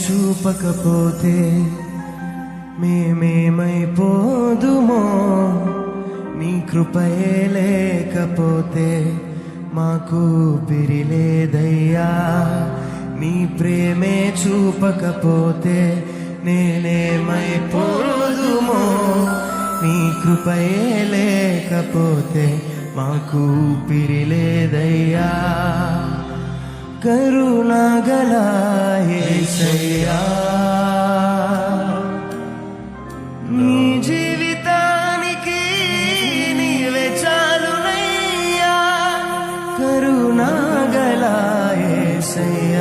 చూపకపోతే మేమేమైపోదుమో, నీ కృపయే లేకపోతే మాకు పిరిలేదయ్యా. నీ ప్రేమే చూపకపోతే నేనేమైపోదుమో, నీ కృపయే లేకపోతే మాకు పిరిలేదయ్యా. కరుణగల యేసయ్యా, నీ జీవితానికి నీవే చాలునయ్యా. కరుణగల యేసయ్యా,